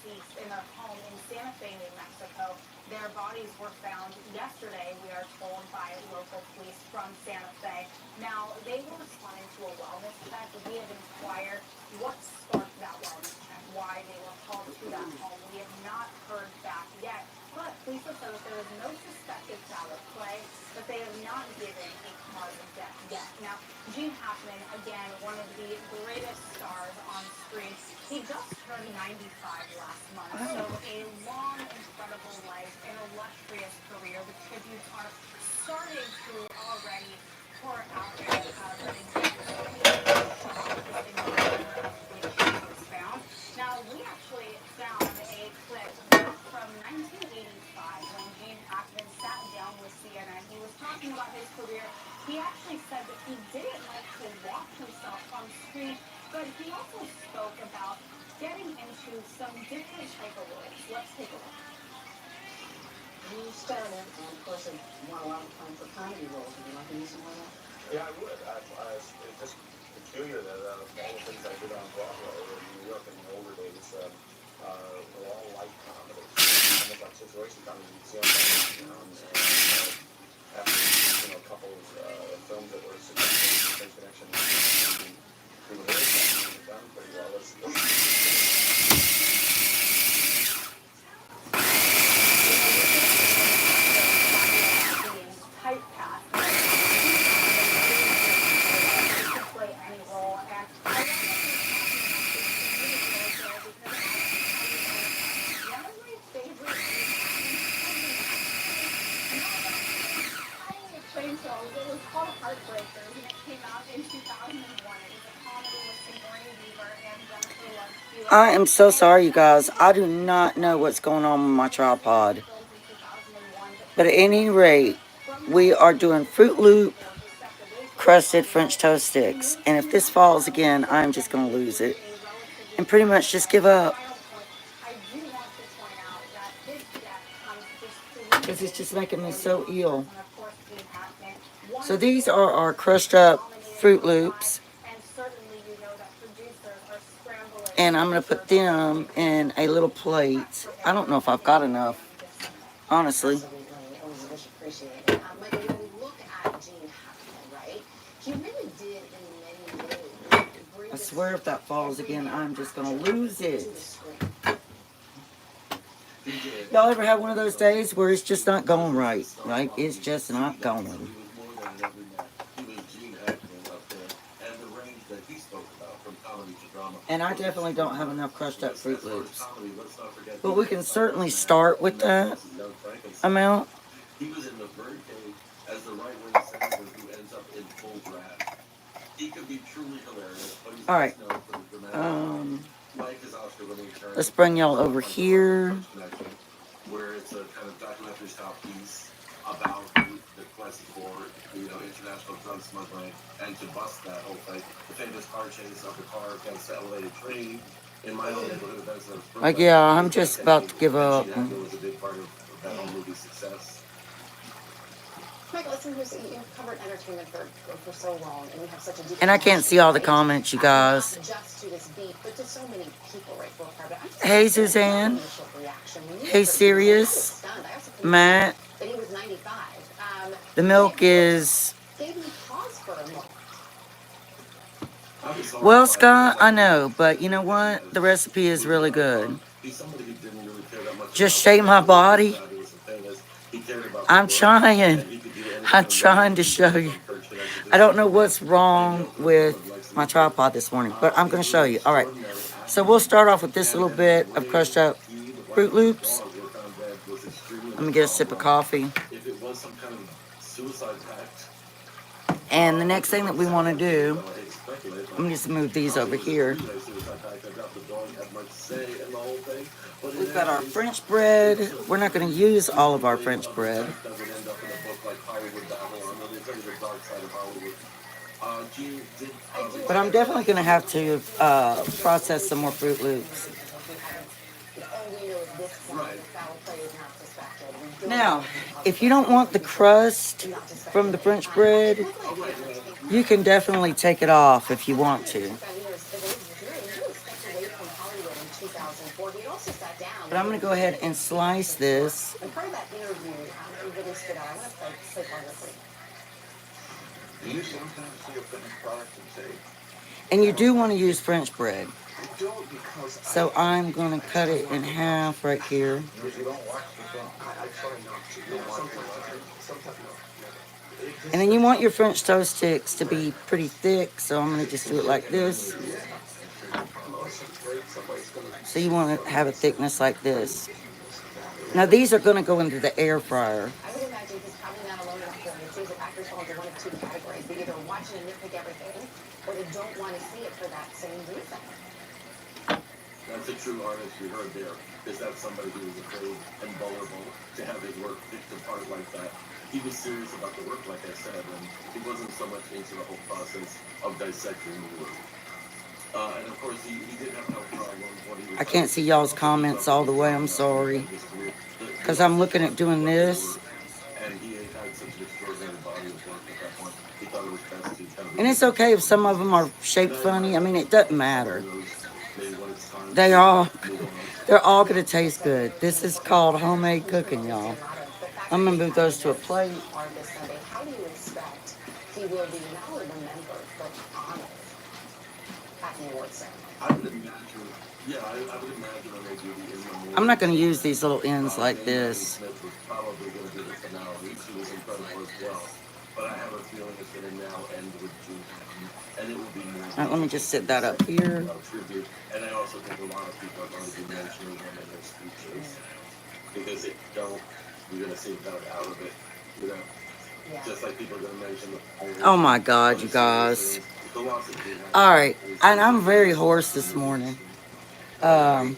deceased in a home in Santa Fe, New Mexico. Their bodies were found yesterday, we are told, by local police from Santa Fe. Now, they were responding to a wellness check. We have inquired what sparked that wellness check, why they were called to that home. We have not heard back yet. But police have said that there is no suspected foul play, but they have not given a cause of death yet. Now, Gene Hackman, again, one of the greatest stars on screen. He just turned 95 last month, so a long, incredible life, an illustrious career. The tributes are starting to already pour out there, but again, was found. Now, we actually found a clip from 1985 when Gene Hackman sat down with CNN. He was talking about his career. He actually said that he didn't like to walk himself on screen, but he also spoke about getting into some different type of roles. Let's take a look. You started, and of course, I want a lot of time for comedy roles. Would you like to do some of that? Yeah, I would. It's just peculiar that all the things I did on Broadway or in New York in the older days were all light comedies. Almost like situation comedy. You see them and after a couple of films that were successful, Face Connection, through the very we've done pretty well. I am so sorry, you guys. I do not know what's going on with my tripod. But at any rate, we are doing Fruit Loop crusted French toast sticks. And if this falls again, I'm just going to lose it. And pretty much just give up. Because it's just making me so ill. So these are our crushed up Fruit Loops. And I'm going to put them in a little plate. I don't know if I've got enough, honestly. I swear if that falls again, I'm just going to lose it. Y'all ever have one of those days where it's just not going right? Like, it's just not going. And I definitely don't have enough crushed up Fruit Loops. But we can certainly start with that amount. Alright. Let's bring y'all over here. Where it's a kind of documentary style piece about the quest for, international drug smuggling and to bust that whole thing. The famous car chase of the car against the elevated train in my own neighborhood. Like, yeah, I'm just about to give up. It was a big part of that whole movie's success. Michael, listen, you've covered entertainment for so long, and we have such a deep. And I can't see all the comments, you guys. Not just to this beat, but to so many people right for a part. Hey, Suzanne. Hey, Sirius. Matt. He was 95. The milk is... Well, Scott, I know, but you know what? The recipe is really good. Just shave my body. I'm trying. I'm trying to show you. I don't know what's wrong with my tripod this morning, but I'm going to show you. All right. So we'll start off with this little bit of crushed up Fruit Loops. Let me get a sip of coffee. And the next thing that we want to do, let me just move these over here. We've got our French bread. We're not going to use all of our French bread. But I'm definitely going to have to process some more Fruit Loops. Now, if you don't want the crust from the French bread, you can definitely take it off if you want to. before. He also sat down. But I'm going to go ahead and slice this. And part of that interview, he really stood out. I'm going to play part of it for you. Do you sometimes see a finished product and say, And you do want to use French bread. I don't because So I'm going to cut it in half right here. because you don't watch the film. I try not to. You don't watch sometimes no. And then you want your French toast sticks to be pretty thick. So I'm going to just do it like this. So you want to have a thickness like this. Now these are going to go into the air fryer. I would imagine he's probably not alone in that. It seems that actors fall into one of two categories. They either watch and nitpick everything, or they don't want to see it for that same reason. That's a true artist we heard there. Is that somebody who was afraid and vulnerable to have his work picked apart like that? He was serious about the work, like I said, and he wasn't so much into the whole process of dissecting the work. And of course, he did have health problems when he was. I can't see y'all's comments all the way. I'm sorry. Because I'm looking at doing this. And he had such an extraordinary body of work at that point. He thought it was best to kind of. And it's okay if some of them are shaped funny. I mean, it doesn't matter. They're all going to taste good. This is called homemade cooking, y'all. I'm going to move those to a plate. On this Sunday, how do you expect he will be not only remembered, but honored at the awards ceremony? I would imagine, I would imagine when they do the in memoriam. I'm not going to use these little ends like this. Smith was probably going to do the finale. She was incredible as well. But I have a feeling it's going to now end with June. And it will be more. All right, let me just sit that up here. Tribute. And I also think a lot of people are going to be mentioning him in their speeches. Because if you don't, you're going to see that out of it. You know? Yeah. Just like people are going to mention the Oh my God, you guys. All right, and I'm very hoarse this morning. The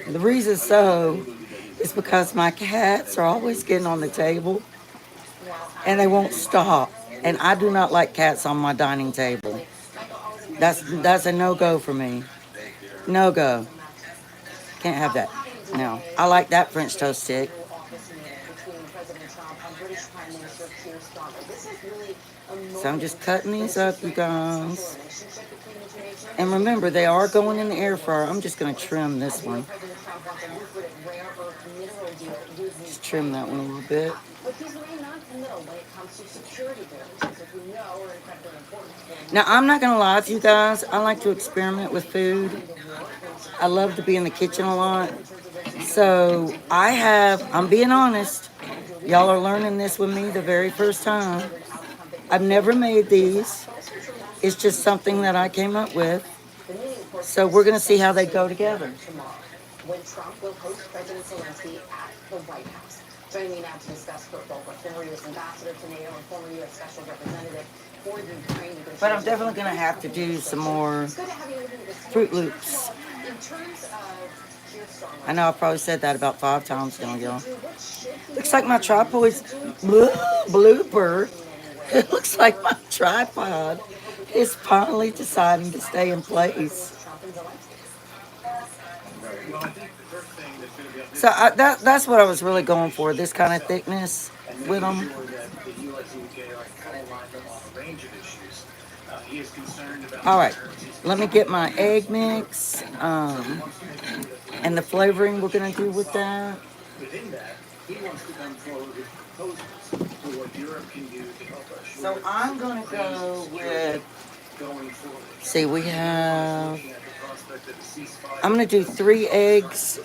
reason so is because my cats are always getting on the table and they won't stop. And I do not like cats on my dining table. That's a no-go for me. No-go. Can't have that. No. I like that French toast stick. So I'm just cutting these up, you guys. And remember, they are going in the air fryer. I'm just going to trim this one. Just trim that one a little bit. Now, I'm not going to lie to you guys. I like to experiment with food. I love to be in the kitchen a lot. So I'm being honest. Y'all are learning this with me the very first time. I've never made these. It's just something that I came up with. So we're going to see how they go together. When Trump will host President Zelensky at the White House. Joining me now to discuss Froot, former U.S. ambassador to NATO and former U.S. special representative for Ukraine. But I'm definitely going to have to do some more Fruit Loops. In terms of I know I probably said that about 5 times now, y'all. Looks like my tripod's blooper. It looks like my tripod is finally deciding to stay in place. So that's what I was really going for, this kind of thickness with them. All right, let me get my egg mix and the flavoring we're going to do with that. So I'm going to go with, see, I'm going to do 3 eggs.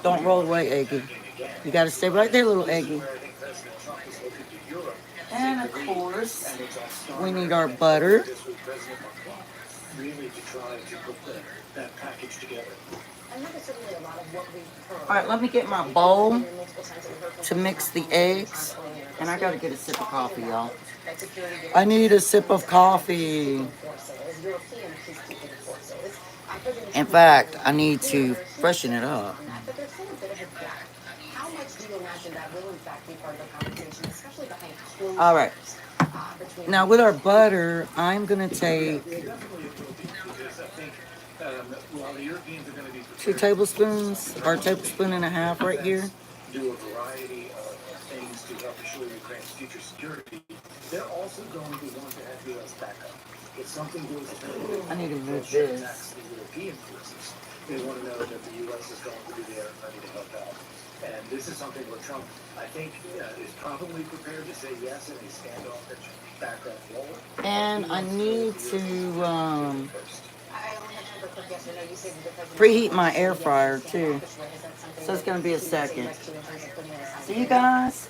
Don't roll away, Eggy. You got to stay right there, little Eggy. And of course, we need our butter. All right, let me get my bowl to mix the eggs. And I got to get a sip of coffee, y'all. I need a sip of coffee. In fact, I need to freshen it up. All right. Now with our butter, I'm going to take 2 tablespoons, or a tablespoon and a half right here. Do a variety of things to help assure Ukraine's future security. They're also going to want to have U.S. backup. if something goes I need to move shut this. next to European forces, they want to know that the U.S. is going to be there and ready to help out. And this is something where Trump, I think, is probably prepared to say yes in a standoffish background role. And I need to I only have time for a quick yes or no. You said that the president preheat my wants to air get fryer this too. standoffish way. Is that something So it's that gonna be a you would say second. yes to in terms of putting in a sign See you agreement? guys.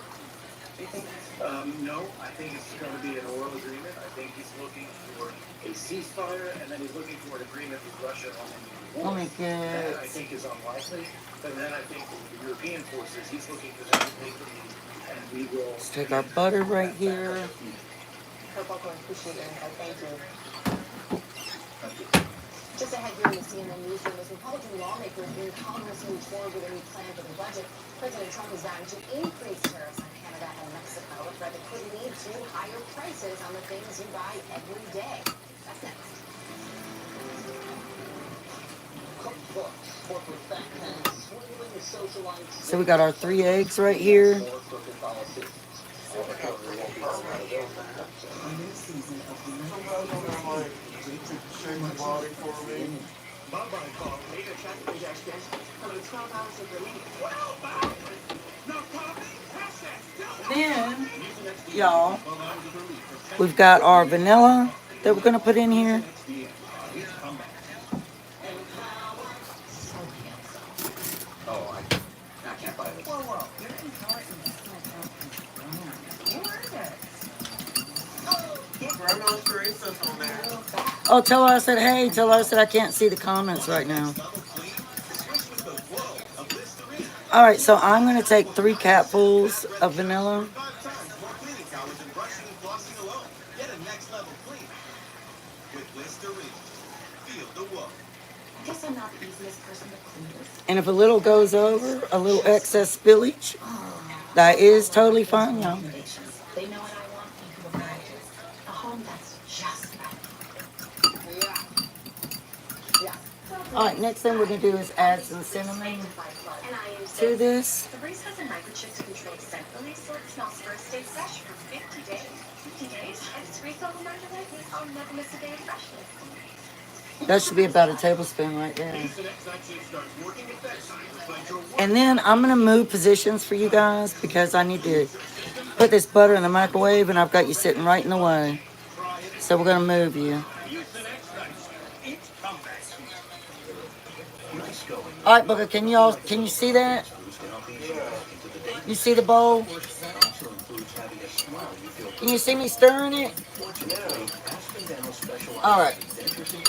No, I think it's going to be an oral agreement. I think he's looking for a ceasefire, and then he's looking for an agreement with Russia on the war. Let me That, I get. think, is unlikely. But then I think the European forces, he's looking for them to take the lead, and we will... Let's take our butter right here. Kurt Volker, appreciate your insight. Thank you. Just ahead here in the CNN newsroom, as Republican lawmakers in Congress move forward with a new plan for the budget, President Trump is vowing to increase tariffs on Canada and Mexico, a threat that could lead to higher prices on the things you buy every day. That's next. So we got our 3 eggs right here. Then, y'all, we've got our vanilla that we're gonna put in here. Oh, I can't buy this. Oh, tell her I said hey. Tell her I said I can't see the comments right now. All right, so I'm gonna take 3 capfuls of vanilla. Guess I'm not the easiest person to clean this. And if a little goes over, a little excess spillage, that is totally fine, y'all. They know what I want and who I choose. A home that's just right. All right, next thing we're gonna do is add some cinnamon And I use to this. The Breeze has a microchip controlled scent release so it smells first stay fresh for 50 days. 50 days? And it's refill reminder like me. I'll never miss a day of freshness. That should be about a tablespoon right there. And then I'm gonna move positions for you guys because I need to put this butter in the microwave and I've got you sitting right in the way. So we're gonna move you. All right, Booker, can you see that? You see the bowl? Can you see me stirring it? All right.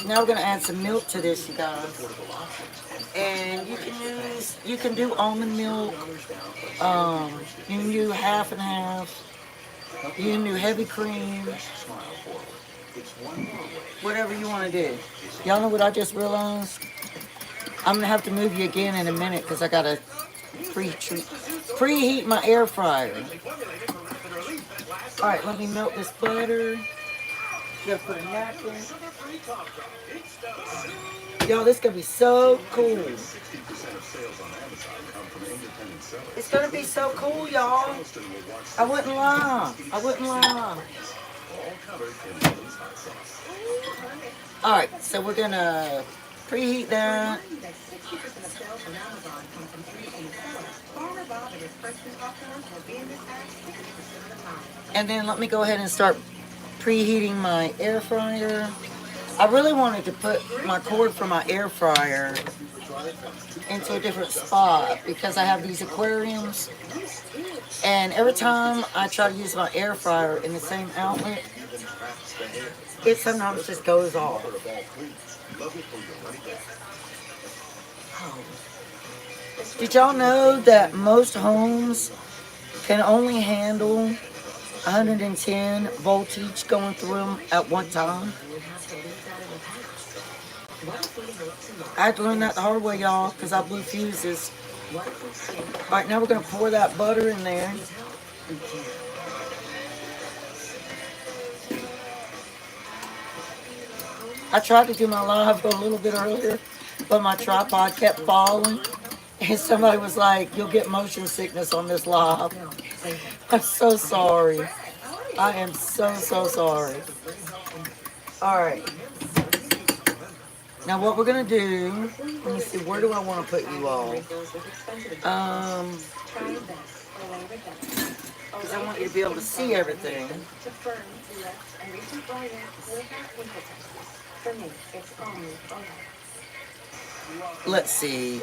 Now we're gonna add some milk to this, you guys. And you can do almond milk. You can do half and half. You can do heavy cream. Whatever you want to do. Y'all know what I just realized? I'm gonna have to move you again in a minute because I gotta preheat my air fryer. All right, let me melt this butter. Gotta put a napkin. Y'all, this is gonna be so cool. It's gonna be so cool, y'all. I wouldn't lie. I wouldn't lie. All right, so we're gonna preheat that. And then let me go ahead and start preheating my air fryer. I really wanted to put my cord for my air fryer into a different spot because I have these aquariums. And every time I try to use my air fryer in the same outlet, it sometimes just goes off. Did y'all know that most homes can only handle 110 voltage going through them at one time? I had to learn that the hard way, y'all, because I blew fuses. All right, now we're going to pour that butter in there. I tried to do my live a little bit earlier, but my tripod kept falling. And somebody was like, you'll get motion sickness on this live. I'm so sorry. I am so sorry. Alright. Now what we're gonna do, let me see, where do I want to put you all? Because I want you to be able to see everything. Let's see.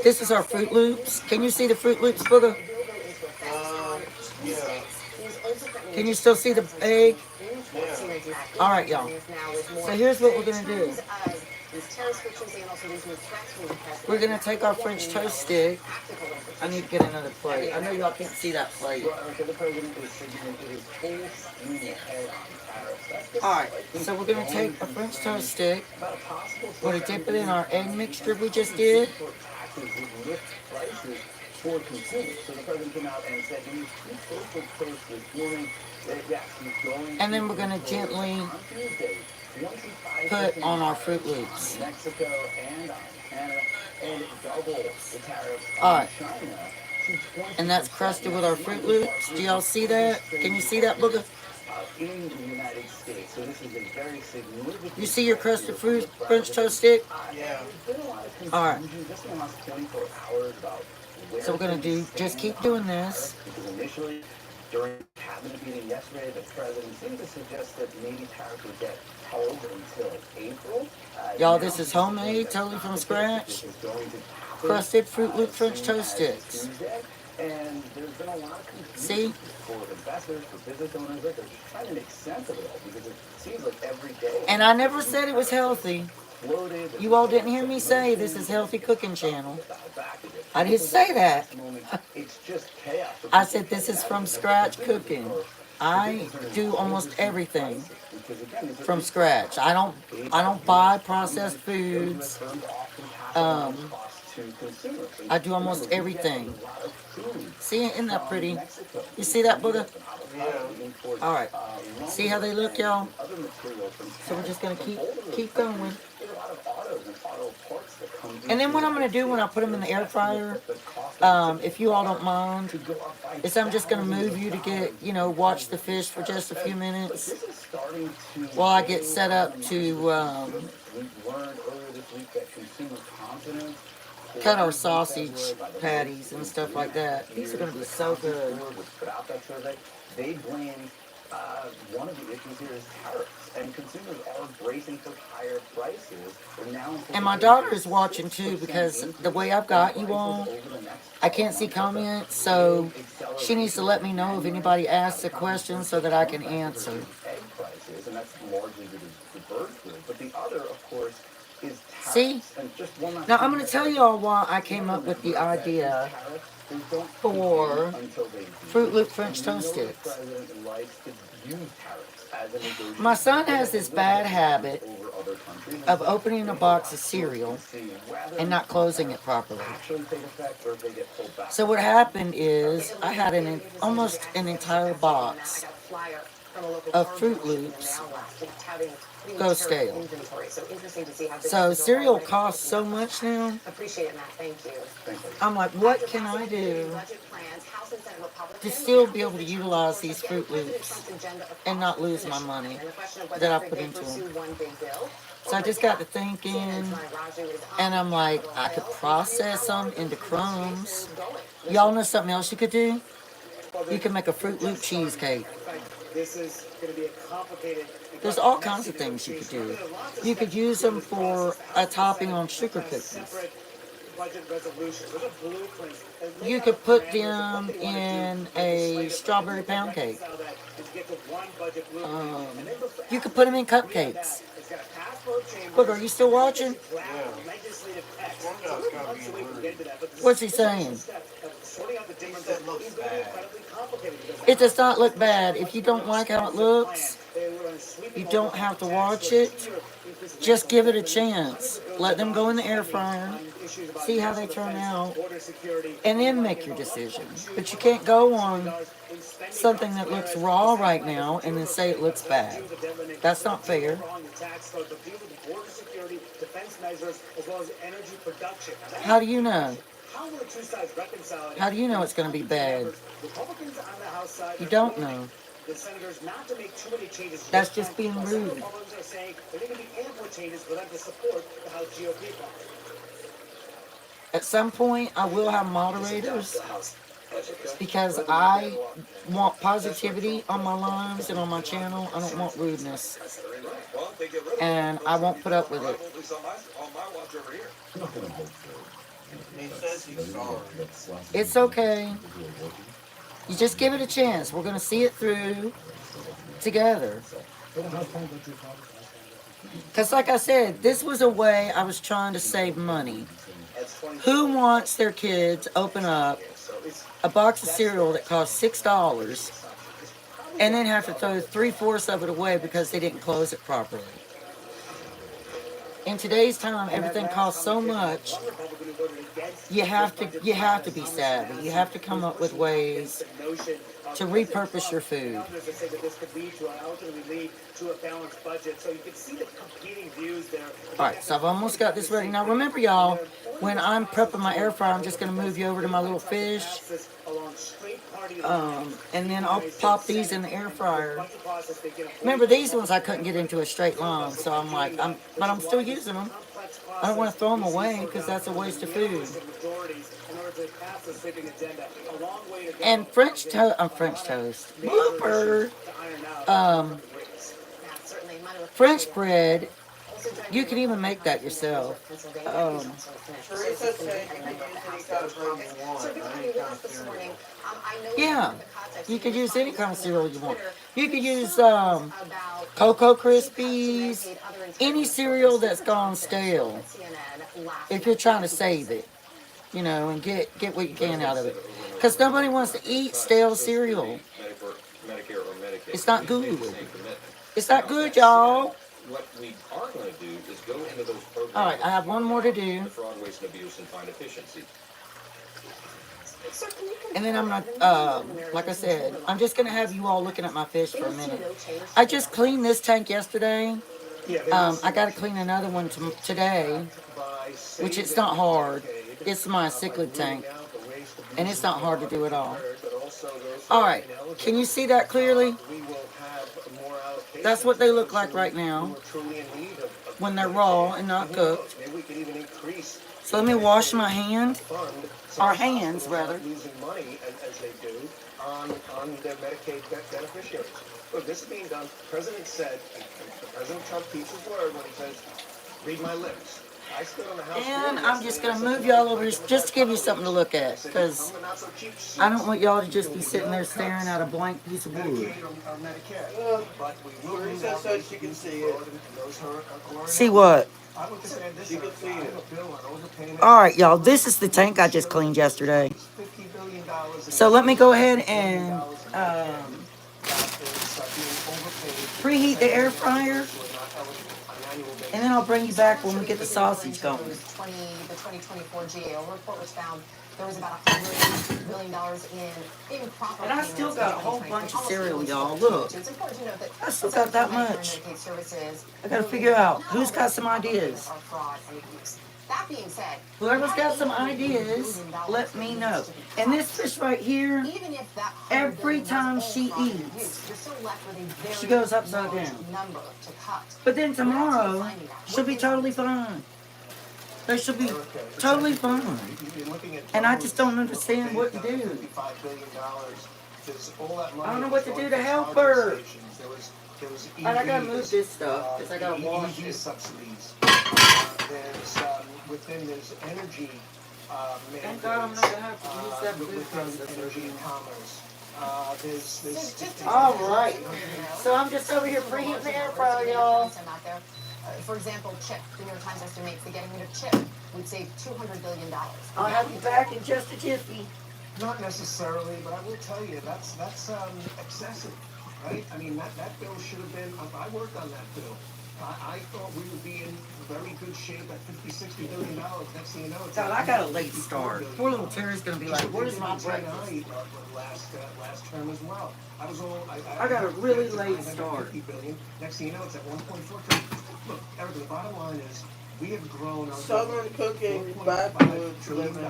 This is our Fruit Loops. Can you see the Fruit Loops, Booger? Yeah. Can you still see the egg? Yeah. All right, y'all. So here's what we're gonna do. We're gonna take our French toast stick. I need to get another plate. I know y'all can't see that plate. Alright, so we're gonna take a French toast stick. We're gonna dip it in our egg mixture we just did. For consumers. So the president came out and said, "You social post this morning that yes, he's going." And then we're gonna gently put on our Fruit Loops. Mexico and on Canada and double the tariffs on China. And that's crusted with our Fruit Loops. Do y'all see that? Can you see that, Booger? In the United States. So this is a very significant. You see your crusted fruit French toast stick? Yeah. All right. Just in the last 24 hours about. So we're gonna do. Just keep doing this. Because initially, during the cabinet meeting yesterday, the president seemed to suggest that maybe tariffs would get held until April. Y'all, this is homemade, totally from scratch. Crusted Fruit Loop French toast sticks. And there's been a lot of confusion See? for investors, for business owners, like they're just trying to make sense of it all because it seems like every day. And I never said it was healthy. You all didn't hear me say this is healthy cooking channel. I didn't say that. I said this is from scratch cooking. I do almost everything from scratch. I don't buy processed foods. I do almost everything. See, isn't that pretty? You see that, Booger? All right. See how they look, y'all? So we're just gonna keep going. And then what I'm gonna do when I put them in the air fryer, if you all don't mind, is I'm just gonna move you to get, watch the fish for just a few minutes while I get set up to cut our sausage patties and stuff like that. These are gonna be so good. They blame one of the issues here is tariffs, and consumers are bracing for higher prices. And my daughter is watching too, because the way I've got you all, I can't see comments, so she needs to let me know if anybody asks a question so that I can answer. And that's largely due to bird flu. But the other, of course, is tariffs. See? Now I'm going to tell you all why I came up with the idea for Fruit Loop French toast sticks. My son has this bad habit of opening a box of cereal and not closing it properly. So what happened is I had almost an entire box of Fruit Loops go stale. So cereal costs so much now. I'm like, what can I do to still be able to utilize these Fruit Loops and not lose my money that I put into them? So I just got to thinking, and I'm like, I could process them into crumbs. Y'all know something else you could do? You can make a Fruit Loop cheesecake. There's all kinds of things you could do. You could use them for a topping on sugar cookies. You could put them in a strawberry pound cake. You could put them in cupcakes. Look, are you still watching? What's he saying? It does not look bad. If you don't like how it looks, you don't have to watch it. Just give it a chance. Let them go in the air fryer. See how they turn out. And then make your decision. But you can't go on something that looks raw right now and then say it looks bad. That's not fair. How do you know? How will the two sides reconcile it? How do you know it's going to be bad? Republicans on the House side You are don't warning know. the senators not to make too many changes. That's this just time, being while some rude. Republicans are saying there need to be ample changes for them to support the House GOP plan. At some point, I will have moderators because I want positivity on my lives and on my channel. I don't want rudeness. And I won't put up with it. He says he's sorry. It's okay. You just give it a chance. We're going to see it through together. Because like I said, this was a way I was trying to save money. Who wants their kids to open up a box of cereal that costs $6 and then have to throw 3/4 of it away because they didn't close it properly? In today's time, everything costs so much. You have to be savvy. You have to come up with ways to repurpose your food. Alright, so I've almost got this ready. Now remember y'all, when I'm prepping my air fryer, I'm just going to move you over to my little fish. And then I'll pop these in the air fryer. Remember, these ones I couldn't get into a straight line, so I'm like, but I'm still using them. I don't want to throw them away because that's a waste of food. And French toast, blooper. French bread. You can even make that yourself. Teresa said you can use any kind of bread you want. Any kind of cereal. Yeah, you could use any kind of cereal you want. You could use Cocoa Krispies, any cereal that's gone stale. If you're trying to save it, you know, and get what you can out of it. Because nobody wants to eat stale cereal. It's not good. It's not good, y'all. What we are going to do is go into those programs. All right, I have one more to do. Fraud, waste, and abuse, and find efficiency. And then I'm not, like I said, I'm just going to have you all looking at my fish for a minute. I just cleaned this tank yesterday. I got to clean another one today, which it's not hard. It's my cichlid tank, and it's not hard to do at all. All right, can you see that clearly? That's what they look like right now when they're raw and not cooked. So let me wash my hand, our hands rather. Losing money as they do on their Medicaid beneficiaries. Look, this is being done. President said, President Trump keeps his word when he says, read my lips. I stood on the House and I'm just going to move y'all over here just to give you something to look at, because I don't want y'all to just be sitting there staring at a blank piece of wood. Teresa said she can see it. See what? She can see it. Alright, y'all, this is the tank I just cleaned yesterday. So let me go ahead and preheat the air fryer. And then I'll bring you back when we get the sausage going. The 2024 GAO report, which found there was about $100 million in improper And I still got a whole bunch of cereal, y'all. Look. It's important to note that I still got that much. I gotta figure out who's got some ideas. That being said, Whoever's got some ideas, let me know. And this fish right here, even if that every time she eats, she goes upside down. But then tomorrow, she'll be totally fine. They should be totally fine. And I just don't understand what to do. I don't know what to do to help her. And I gotta move this stuff, because I gotta wash it. There's energy Thank God I'm not gonna have to use that food within energy and processor. commerce. All right. So I'm just over here preheating the air fryer, y'all. For example, chip. The New York Times estimates that getting rid of chip would save $200 billion. I'll have you back in just a jiffy. Not necessarily, but I will tell you that's excessive, right? I mean that bill should have been. I worked on that bill. I thought we would be in very good shape at $50-60 billion. Next thing you know, it's God, I got a late start. Poor little Terry's gonna be like, "Where's my breakfast?" Last term as well. I got a really late start. $50 billion. Next thing you know, it's at 1.4 trillion. Look, Eric, the bottom line is We have grown our Southern Cooking Backwoods Living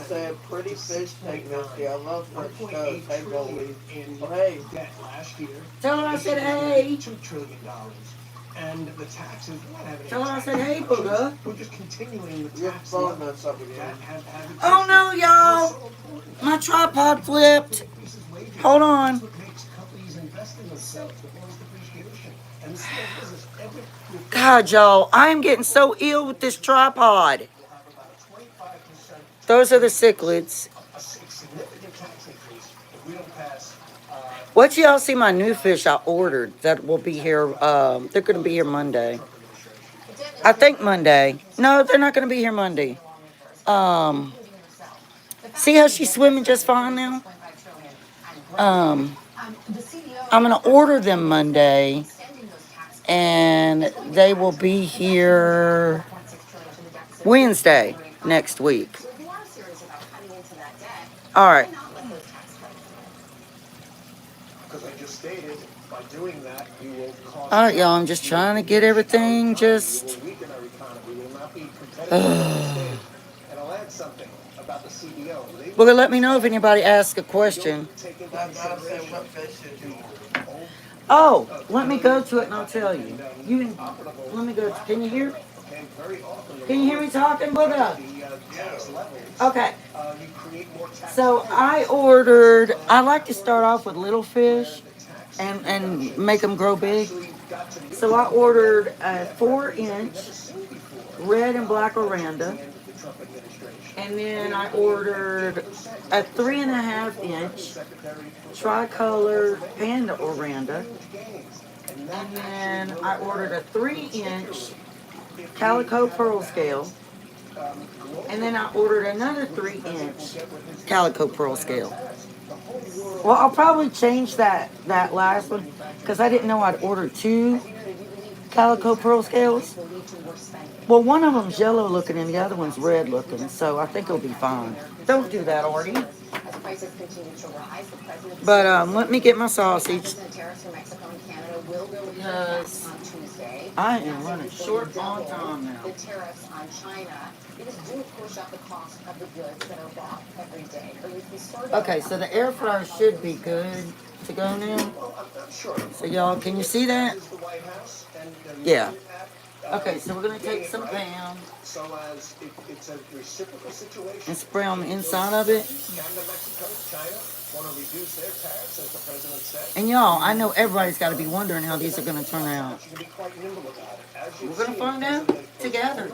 said pretty fish take Misty. I love French toast. Hey, Goldie. Oh, hey. Debt last year. Tell her I said hey. $2 trillion. And the taxes, we're not having any Tell her I said tax hey, reductions. Buddha. We're just continuing the Your tax phone levels messed up again. that have Oh no, y'all. My tripod flipped. Hold on. That's what makes companies invest in themselves, the bonus depreciation. And the small business, every God, y'all, I am getting so ill with this tripod. will have about a 25% Those are the cichlids. a significant tax increase if we don't pass What y'all see my new fish I ordered that will be here, they're going to be here Monday. I think Monday. No, they're not going to be here Monday. See how she's swimming just fine now? I'm going to order them Monday, and they will be here Wednesday next week. All right. because I just stated, by doing that, you will cause. All right, y'all. I'm just trying to get everything just. We will weaken our economy. We will not be competitive in the state. And I'll add something about the CBO. They Well, let me know if anybody asks a question. take into I gotta say, consideration what fish did you eat? Oh, let me go to it and I'll tell you. Let me go. Can you hear? okay, very often Can you hear me talking, Buddha? the tax levels, Okay. you create more tax. So I ordered. I like to start off with little fish and make them grow big. So I ordered a 4-inch red and black Oranda, and then I ordered a 3.5-inch tricolor panda Oranda, and then I ordered a 3-inch calico pearl scale, and then I ordered another 3-inch calico pearl scale. Well, I'll probably change that last one because I didn't know I'd ordered 2 calico pearl scales. Well, one of them's yellow looking and the other one's red looking, so I think it'll be fine. Don't do that, Artie. But let me get my sausage because I am running short on time now. The tariffs on China, these do push up the cost of the goods that are bought every day. Okay, so the air fryer should be good to go now. So y'all, can you see that? Yeah. Okay, so we're gonna take some Pam So as it's a reciprocal situation. and spray on the inside of it. Canada, Mexico, China want to reduce their tariffs, as the president said. And y'all, I know everybody's got to be wondering how these are gonna turn out. You can be quite nimble about it. As you've We're gonna seen, find out President together.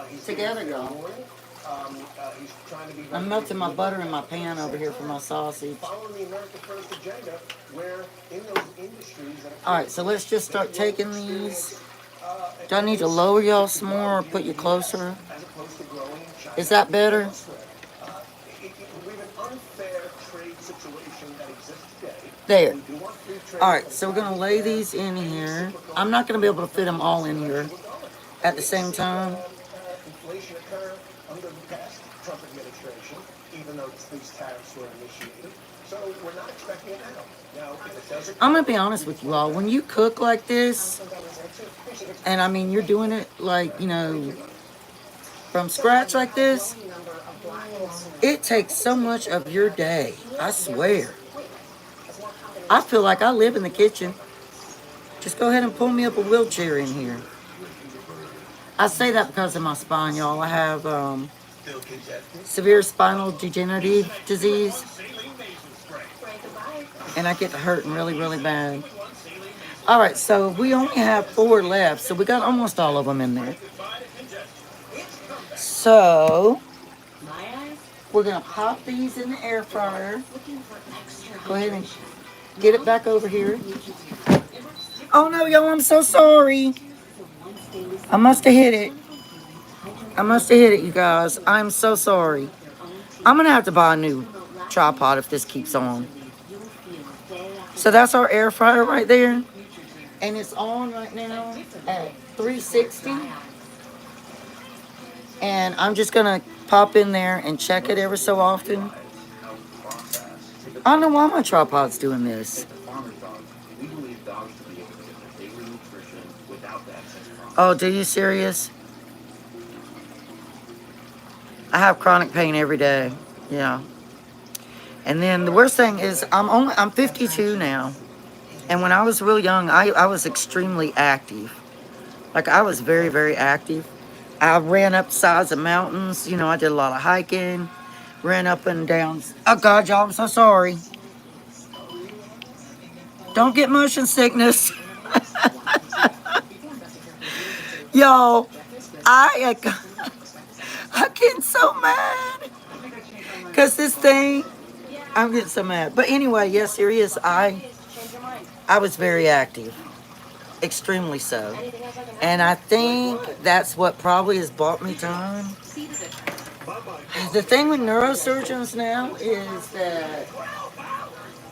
he's Together, very y'all. warning. He's trying to be I'm melting my butter in my pan over here for my sausage. following the America First agenda, where in those industries that All right, so let's just start taking these. Do I need to lower y'all some more or put you closer? as opposed to growing in China. Is that better? We have an unfair trade situation that exists today. There. We do want free trade. All right, so we're gonna lay these in here. I'm not gonna be able to fit them all in here at the same time. Inflation occurred under the past Trump administration, even though these tariffs were initiated. So we're not expecting it now. Now, if it doesn't. I'm gonna be honest with you all. When you cook like this, and I mean you're doing it like, you know, from scratch like this, it takes so much of your day. I swear. I feel like I live in the kitchen. Just go ahead and pull me up a wheelchair in here. I say that because of my spine, y'all. I have severe spinal degenerative disease, and I get to hurting really, really bad. All right, so we only have 4 left, so we got almost all of them in there. So we're gonna pop these in the air fryer. Go ahead and get it back over here. Oh no, y'all, I'm so sorry. I must have hit it. You guys. I'm so sorry. I'm gonna have to buy a new tripod if this keeps on. So that's our air fryer right there. And it's on right now at 360. And I'm just gonna pop in there and check it ever so often. I don't know why my tripod's doing this. We believe dogs to be able to get their daily nutrition without the excess processing. Oh, do you serious? I have chronic pain every day. Yeah. And then the worst thing is I'm 52 now. And when I was real young, I was extremely active. Like I was very, very active. I ran up sides of mountains. You know, I did a lot of hiking. Ran up and down. Oh God, y'all, I'm so sorry. Don't get motion sickness. Y'all, I getting so mad. Because this thing, I'm getting so mad. But anyway, yes, serious. I was very active. Extremely so. And I think that's what probably has bought me time. The thing with neurosurgeons now is that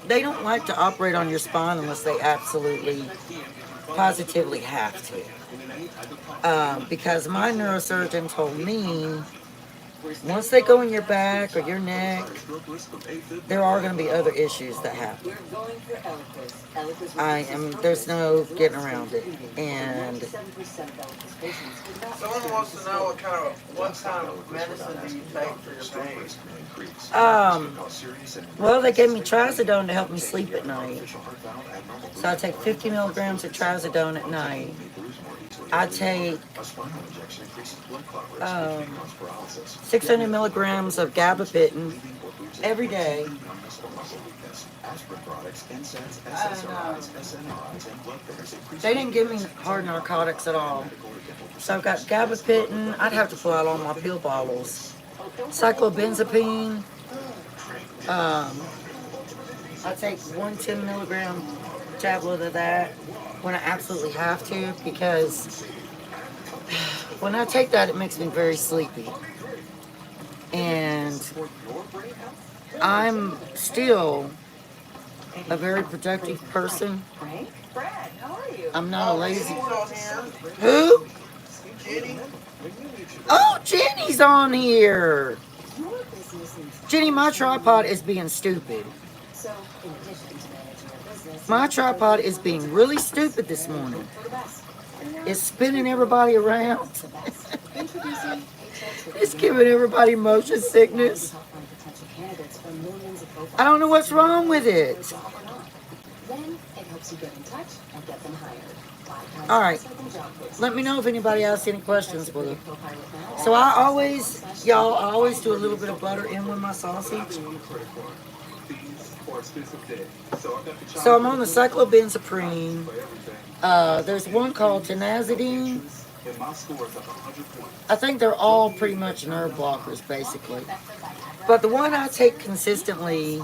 they don't like to operate on your spine unless they absolutely, positively have to. Because my neurosurgeon told me once they go in your back or your neck, there are going to be other issues that happen. There's no getting around it. And Someone wants to know what kind of medicine do you take for your pain? Well, they gave me trazodone to help me sleep at night. So I take 50 milligrams of trazodone at night. I take 600 milligrams of gabapentin every day. They didn't give me hard narcotics at all. So I've got gabapentin. I'd have to pull out all my pill bottles. Cyclobenzapine. I take 110 milligram tablet of that when I absolutely have to, because when I take that, it makes me very sleepy. And I'm still a very productive person. I'm not a lazy. Who? Jenny? Oh, Jenny's on here. Jenny, my tripod is being stupid. My tripod is being really stupid this morning. It's spinning everybody around. It's giving everybody motion sickness. I don't know what's wrong with it. All right. Let me know if anybody has any questions for them. So I always do a little bit of butter in with my sausage. So I'm on the cyclobenzaprine. There's one called tenazidine. I think they're all pretty much nerve blockers, basically. But the one I take consistently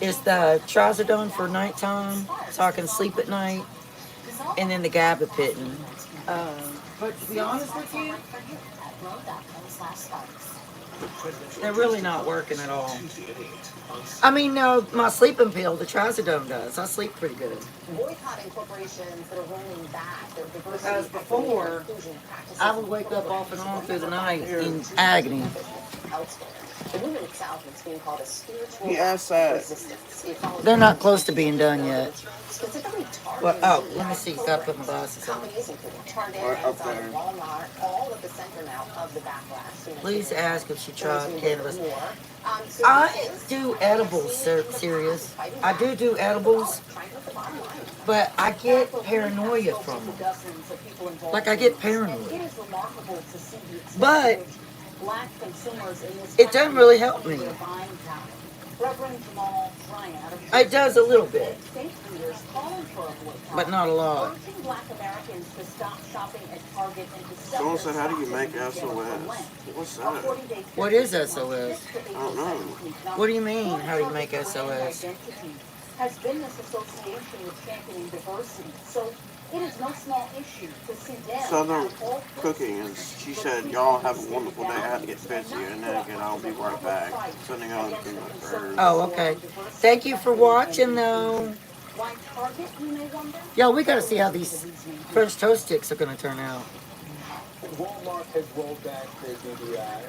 is the trazodone for nighttime, so I can sleep at night, and then the gabapentin. But to be honest with you, they're really not working at all. I mean, no, my sleeping pill, the trazodone does. I sleep pretty good. Because before, I would wake up off and on through the night in agony. He asked that. They're not close to being done yet. Well, oh, let me see. Gotta put my glasses on. Right up there. Please ask if she tried cannabis. I do edibles, serious. I do edibles, but I get paranoia from them. Like, I get paranoid. But it doesn't really help me. It does a little bit, but not a lot. Someone said, how do you make SOS? What's that? What is SOS? I don't know. What do you mean, how do you make SOS? Has been this association with championing diversity. So it is no small issue to see them. Southern Cooking, and she said, y'all have a wonderful day. I had to get busy, and then again, I'll be right back. Sending out the prayers. Oh, okay. Thank you for watching, though. Yo, we gotta see how these French toast sticks are gonna turn out. Walmart has rolled back their DDI,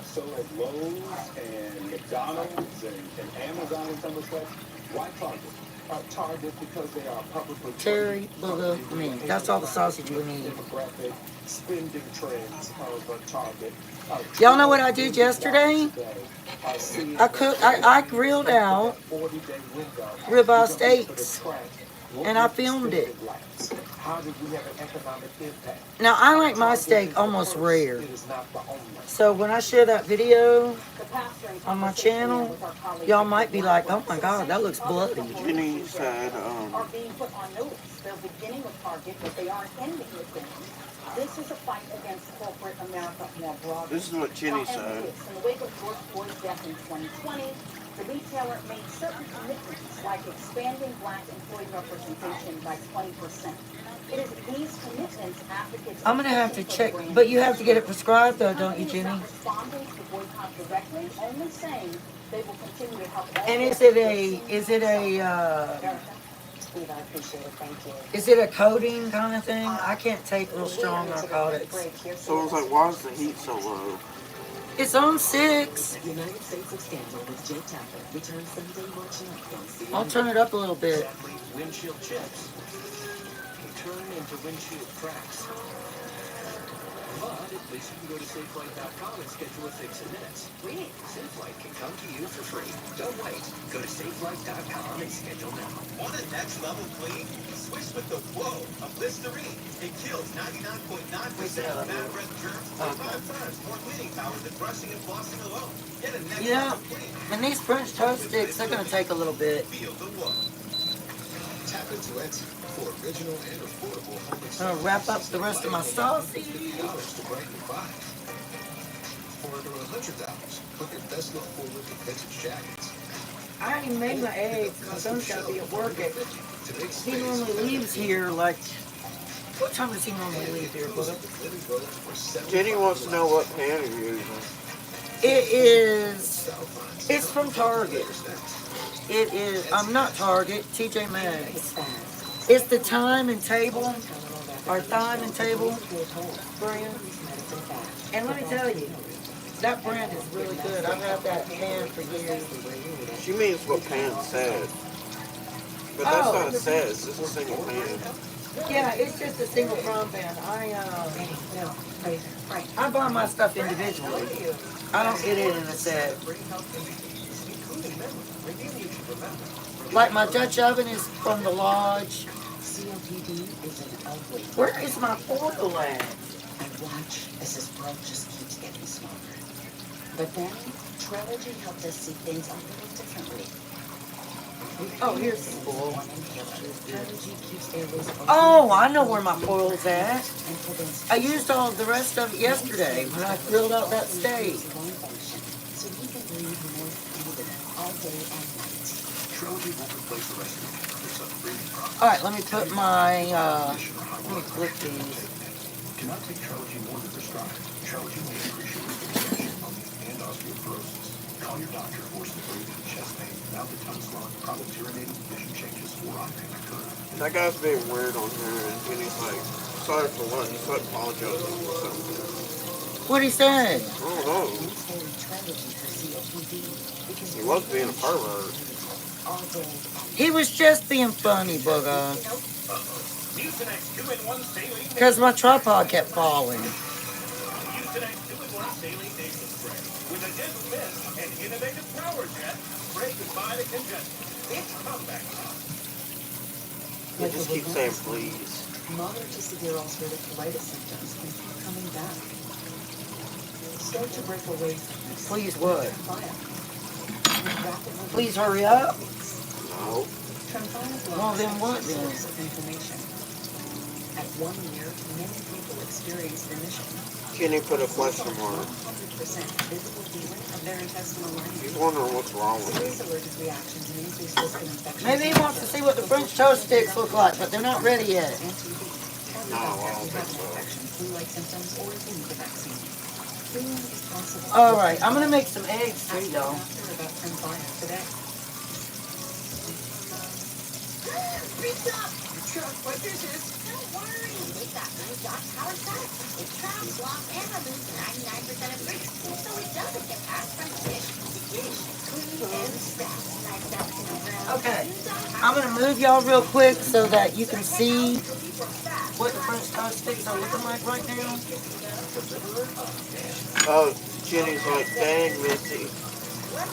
so has Lowe's and McDonald's and Amazon in some respects. Why Target? Target because they are publicly Terry, booger, that's all the sausage we need. demographic spending trends of Target. Y'all know what I did yesterday? I grilled out ribeye steaks, and I filmed it. How did we have an economic impact? Now, I like my steak almost rare. It is not the only. So when I share that video on my channel, y'all might be like, oh my God, that looks bloody. Jenny said, Are being put on notice. They're beginning with Target, but they aren't ending with them. This is a fight against corporate America more broadly. this is what Jenny said. In the wake of George Floyd's death in 2020, the retailer made certain commitments, like expanding black employee representation by 20%. It is these commitments advocates. I'm gonna have to check, but you have to get it prescribed though, don't you, Jenny? Responding to the boycott directly, only saying they will continue to help. And is it a Steve, I appreciate it. Thank you. is it a coating kind of thing? I can't take real strong narcotics. So I was like, why is the heat so low? It's on 6. United States of Scandal with Jay Tapper returns Sunday, March 9th on CNN. I'll turn it up a little bit. Sadly, windshield chips can turn into windshield cracks. But at least you can go to SafeLight.com and schedule a fix in minutes. Really? SafeLight can come to you for free. Don't wait. Go to SafeLight.com and schedule now. Want a next level clean? Switch with the Whoa of Listerine. It kills 99.9% of bad breath germs 5 times more cleaning power than brushing and flossing alone. Get a next Yeah, level clean. and these French toast sticks, they're gonna take a little bit. Feel the Whoa. Tap into Etsy for original and affordable home I'm gonna wrap up the rest of my sausage. $50 to brighten your vibe. For under $100, book your best look forward to vintage jackets. I already made my eggs. My son's gotta be at work at. To make He space normally leaves here like. What time does he normally leave here, brother? Jenny wants to know what pan you're using. It is. It's from Target. It is. I'm not Target. TJ Maxx. It's the Time and Table, or Thyme and Table brand. And let me tell you, that brand is really good. I've had that pan for years. She means what pan said. But that's not a set, it's just a single pan. Yeah, it's just a single frying pan. I buy my stuff individually. I don't get it in a set. Like my Dutch oven is from the Lodge. Where is my foil at? I watch as this world just keeps getting smaller. But then, Trilogy helped us see things a little differently. Oh, here's some foil. Oh, I know where my foil's at. I used all the rest of it yesterday when I grilled out that steak. So we can breathe more freely all day and night. Trilogy won't replace the rest of the comforts of the breathing process. All right, let me put my, let me click these. Cannot take Trilogy more than prescribed. Trilogy may increase your risk of infection, pneumonia, and osteoporosis. Call your doctor for some breathing, chest pain, mouth or tongue swelling, problems urinating, vision changes, or on-payment curve. That guy's being weird on here, and Jenny's like, sorry for what? He's like apologizing for something. What'd he say? I don't know. He was being a pervert. He was just being funny, booger. Because my tripod kept falling. With a gentle mist and innovative power jet, spray goodbye to congestion. It's comeback time. He just keeps saying please. Moderate to severe ulcerative colitis symptoms can keep coming back. Start to break away from this. Please what? Rapidly Please hurry up. No. Well, then what then? source of inflammation. At 1 year, many people experience remission. Jenny put a question mark. 100% visible healing of their intestinal lining. He's wondering what's wrong with Serious him. allergic reactions and increased risk of infection. Maybe he wants to see what the French toast sticks look like, but they're not ready yet. No, I don't think so. Flu-like symptoms or if you need a vaccine. Healing is possible. All right, I'm gonna make some eggs too, y'all. About Finalizing today. Truck, what is this? Don't worry, we got new Dodge Power Truck. It traps, locks, and removes 99% of grease, so it doesn't get passed from dish to dish. Clean and fast, like Okay, I'm gonna move y'all real quick so that you can see what the French toast sticks are looking like right now. Oh, Jenny's like, dang, Misty.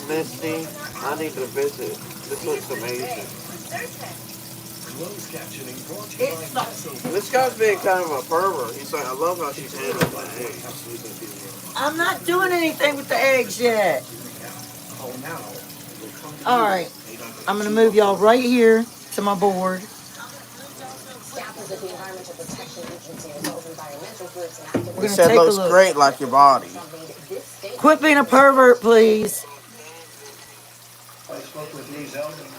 Misty, I need to visit. This looks amazing. Closed captioning brought to you by Castle. This guy's being kind of a pervert. He's like, I love how she's handling my eggs. I'm not doing anything with the eggs yet. Oh, now we'll come to All right, I'm gonna move y'all right here to my board. Staffers at the Environmental Protection Agency as well as environmental groups and activists. We're He gonna said take a looks look. great like your body. Quit being a pervert, please. I spoke with Lee Zeldin.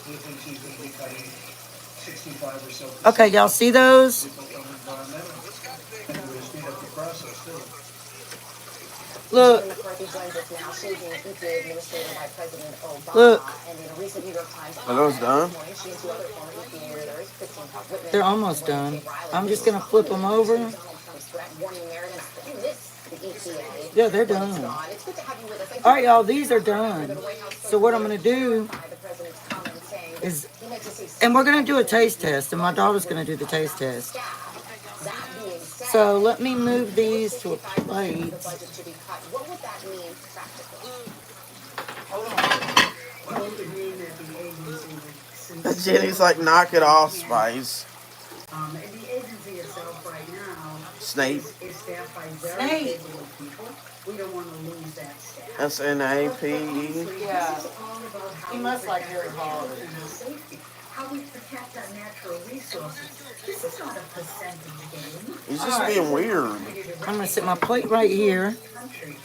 He thinks he's going to be cutting 65 or so percent. Okay, y'all see those? People from environmental. And it would speed up the process, too. Look, McCarthy joins us now. She's an EPA administrator by President Obama. Look. And in a recent New York Times Are those done? this morning, she and two other former EPA leaders, Christine Whitman, they're almost done. I'm just gonna flip them over. Donald Trump's threat, warning Americans that they miss the EPA. Yeah, they're done. It's good to have you with us. All right, y'all, these are done. So what I'm gonna do The president's comments saying is, he makes us see and we're gonna do a taste test, and my daughter's gonna do the taste test. that being said, So let me move these to a plate. the budget to be cut. What would that mean practically? Well, it would mean that the agency would Jenny's like, knock it off, Spice. and the agency itself right now Snape. is staffed by very Snape. capable people. We don't want to lose that staff. SNAPE. Yeah. This is all about how He we must like protect Harry our Potter. health and our safety, how we protect our natural resources. This is not a percentage game. He's just being weird. I'm gonna set my plate right here. Country.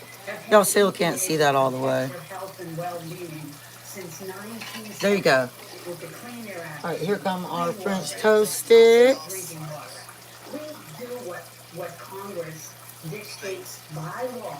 Y'all still can't see that all the way. For health and well-being since 1960 There you go. with the Clean Air Act. All right, here come our French toast sticks. Drinking water. We do what Congress dictates by law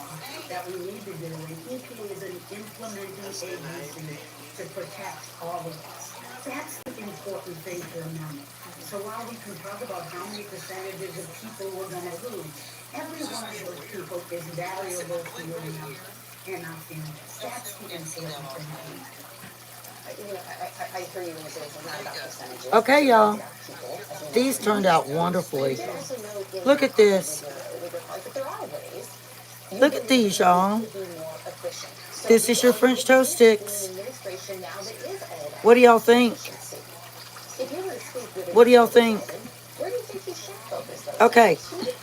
that we need to do, and EPA is an implementing agency to protect all of us. That's the important thing to remember. So while we can talk about how many percentages of people we're going to lose, every one of those people is valuable to your number and our families. That's the important thing. I hear you when you say it's not about percentages. Okay, y'all. It's about people. I think These turned out wonderfully. we also know in Look at this. but there are ways Look at these, y'all. to be more efficient. So This is your French toast sticks. in an administration now that is all about What do y'all think? efficiency. If you were to speak with What do y'all think? where do you think you should focus those? Okay,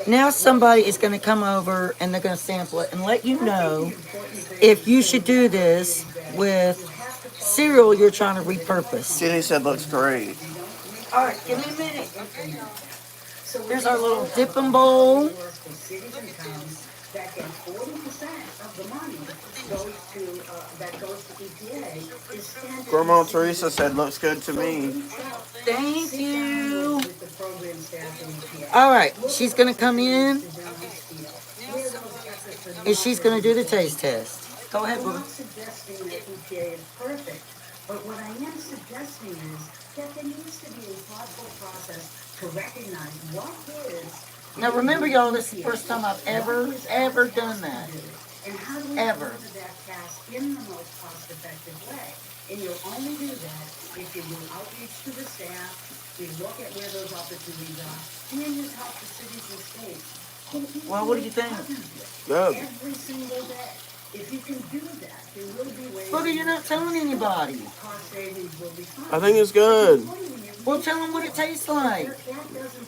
now somebody is gonna come over and they're gonna sample it and let you know if you should do this with cereal you're trying to repurpose. Jenny said looks great. All right, give me a minute. Here's our little dipping bowl. For cities and towns, that get 40% of the money goes to, that goes to EPA is standard. Grandma Teresa said looks good to me. Thank you. With the program staff in EPA. All right, she's gonna come in and she's gonna do the taste test. Go ahead, I'm boo. not suggesting that EPA is perfect, but what I am suggesting is that there needs to be a thoughtful process to recognize what is. Now remember, y'all, this is the first time I've ever done that. And how do we Ever. deliver that task in the most cost-effective way? And you'll only do that if you do outreach to the staff, you look at where those opportunities are, and then you talk to cities and states. And Well, what do you think? Good. every single day. If you can do that, there will be ways. Booger, you're not telling anybody. Cost savings will be found. I think it's good. Well, tell them what it tastes like.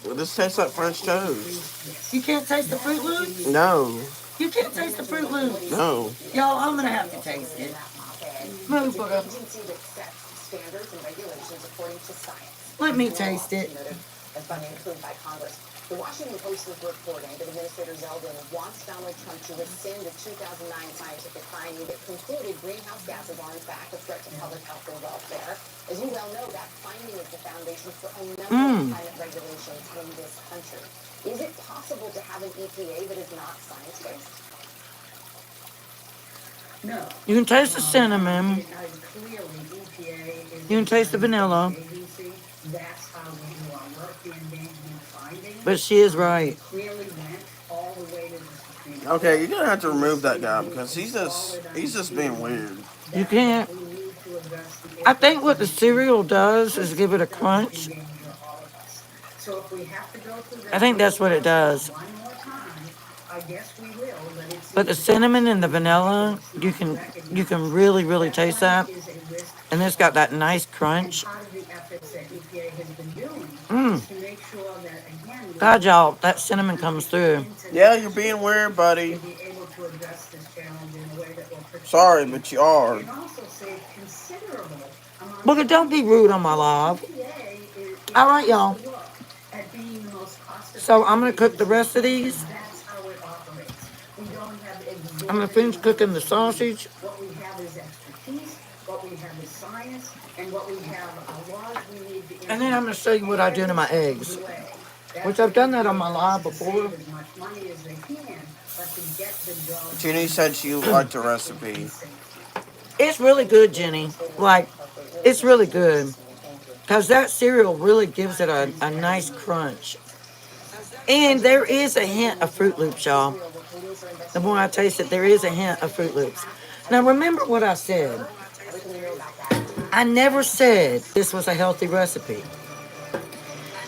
This tastes like French toast. You can't taste the Fruit Loops? No, You can't taste the Fruit Loops. no. Y'all, I'm gonna have to taste it. Move, Booger. Agency that sets standards and regulations according to science. Let me taste it. And funding approved by Congress. The Washington Post is reporting that Administrator Zeldin wants Donald Trump to rescind the 2009 scientific finding that concluded greenhouse gases are in fact a threat to public health and welfare. As you well know, that finding is the foundation for a number of climate regulations in this country. Is it possible to have an EPA that is not science-based? No. You can taste the cinnamon. Clearly, EPA is. You can taste the vanilla. Agency. That's how we do our work, the endangerment finding. But she is right. Clearly went all the way to the Supreme Court. Okay, you're gonna have to remove that guy because he's just being weird. You can't. We need to address the I think what the issues cereal does is give it a that crunch. endanger all of us. So if we have to go through I that think that's what it does. one more time, I guess we will, but it But the seems cinnamon and the vanilla, it's you not can recognized. really taste that. Is a risk And it's got that nice and crunch. part of the efforts that EPA has been doing Mmm. is to make sure that, again, God, y'all, that cinnamon comes through. Yeah, you're being weird, buddy. to be able to address this challenge in a way that will protect Sorry, but you are. and also save considerable amounts Look, don't be rude on my live. EPA is All right, y'all. at being the most cost So I'm going to cook the rest of these. That's how it operates. We don't have I'm going to finish cooking the sausage. What we have is expertise, what we have is science, and what we have are laws we need to And then I'm going to show you what I do to my eggs, which I've done that on my live before. as much money as they can, but to get the job Jenny said she liked the recipe. It's really good, Jenny. Like, it's really good. Because that cereal really gives it a nice crunch. And there is a hint of Fruit Loops, y'all. The more I taste it, there is a hint of Fruit Loops. Now, remember what I said. I never said this was a healthy recipe.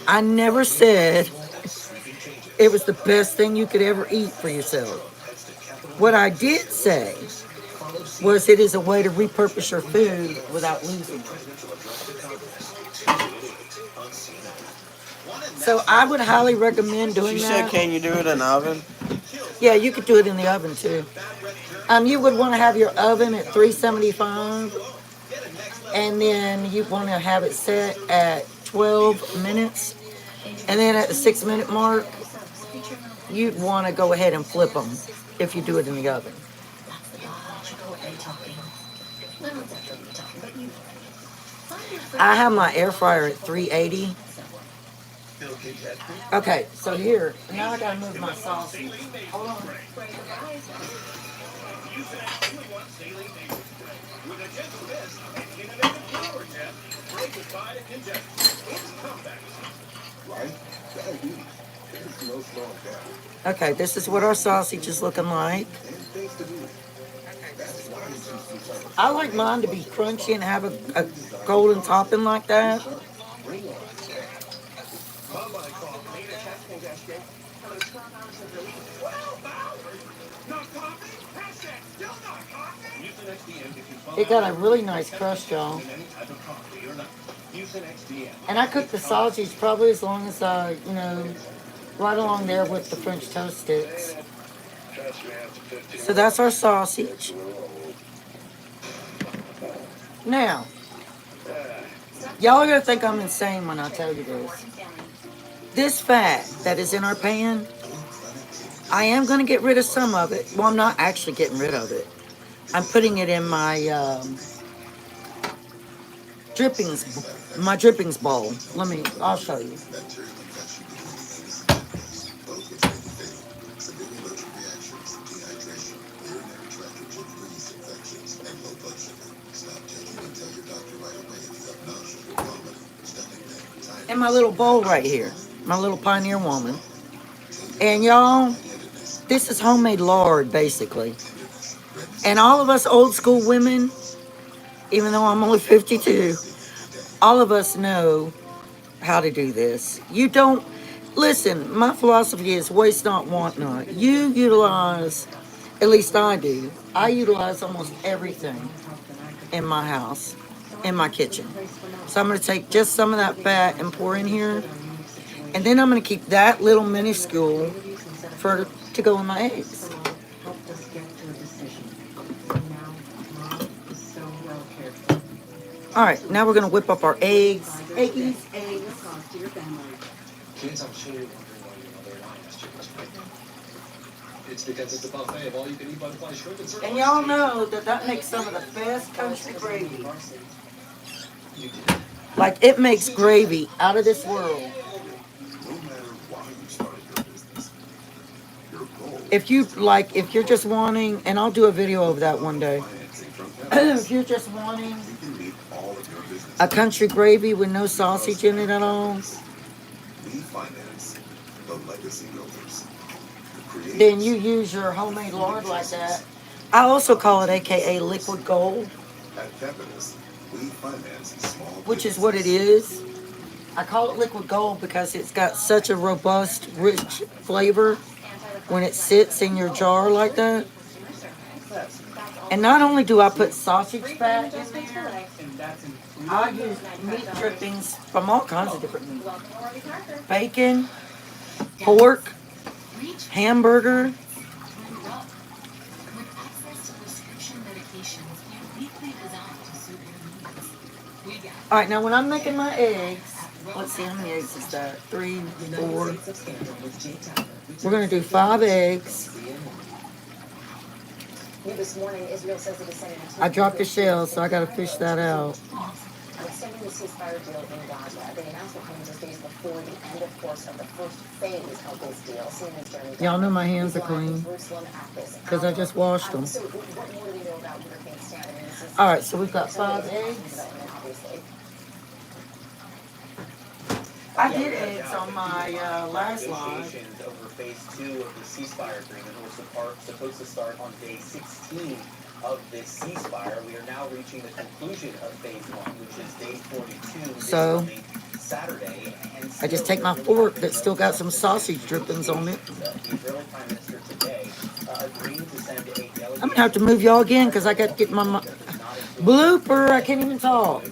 I never said it was the best thing you could ever eat for yourself. What I did say was it is a way to repurpose your food without losing it. So I would highly recommend doing She that. said, can you do it in the oven? Yeah, you could do it in the oven too. You would want to have your oven at 375, and then you want to have it set at 12 minutes, and then at the 6-minute mark, you'd want to go ahead and flip them if you do it in the oven. I have my air fryer at 380. Okay, so here, now I gotta move my sausage. Hold on. Okay, this is what our sausage is looking like. I like mine to be crunchy and have a golden topping like that. It got a really nice crust, y'all. And I cooked the sausage probably as long as right along there with the French toast sticks. So that's our sausage. Now, y'all are going to think I'm insane when I tell you this. This fat that is in our pan, I am going to get rid of some of it. Well, I'm not actually getting rid of it. I'm putting it in my drippings bowl. I'll show you. In my little bowl right here, my little Pioneer Woman. And y'all, this is homemade lard, basically. And all of us old school women, even though I'm only 52, all of us know how to do this. You don't, listen, my philosophy is waste not, want not. You utilize, at least I do, I utilize almost everything in my house, in my kitchen. So I'm going to take just some of that fat and pour in here. And then I'm going to keep that little minuscule to go in my eggs. All right, now we're going to whip up our eggs. Eggies. Kids, I'm sure you're wondering why your mother and I asked you this question. It's because it's a buffet of all you can eat butterfly shrimp and And y'all know that makes some of the best country gravy. Like, it makes gravy out of this world. If you're just wanting, and I'll do a video of that one day. If you're just wanting a country gravy with no sausage in it at all, then you use your homemade lard like that. I also call it AKA liquid gold. We finance small which is what it is. I call it liquid gold because it's got such a robust, rich flavor when it sits in your jar like that. And not only do I put sausage fat in there, I use meat drippings from all kinds of different meats. Bacon, pork, hamburger. All right, now when I'm making my eggs, let's see how many eggs is that? 3, 4. We're gonna do 5 eggs. This morning, Israel says it is sending I dropped the shell, so I gotta fish that out. extending the ceasefire deal in Gaza. They announced the plans just days before the end, of course, of the first phase of this deal. CNN's Jeremy. Y'all know my hands are clean because I just washed them. So, what more do we know about where things stand? I mean, this is All right, so we've got 5 eggs. obviously. I did eggs on my last live. Negotiations over phase 2 of the ceasefire agreement was supposed to start on day 16 of this ceasefire. We are now reaching the conclusion of phase 1, which is day 42. So, this coming Saturday. And I just take my fork that's still got some sausage drippings on it. The Israeli Prime Minister today agreed to send a delegation. I'm gonna have to move y'all again because I got to get my blooper. I can't even talk.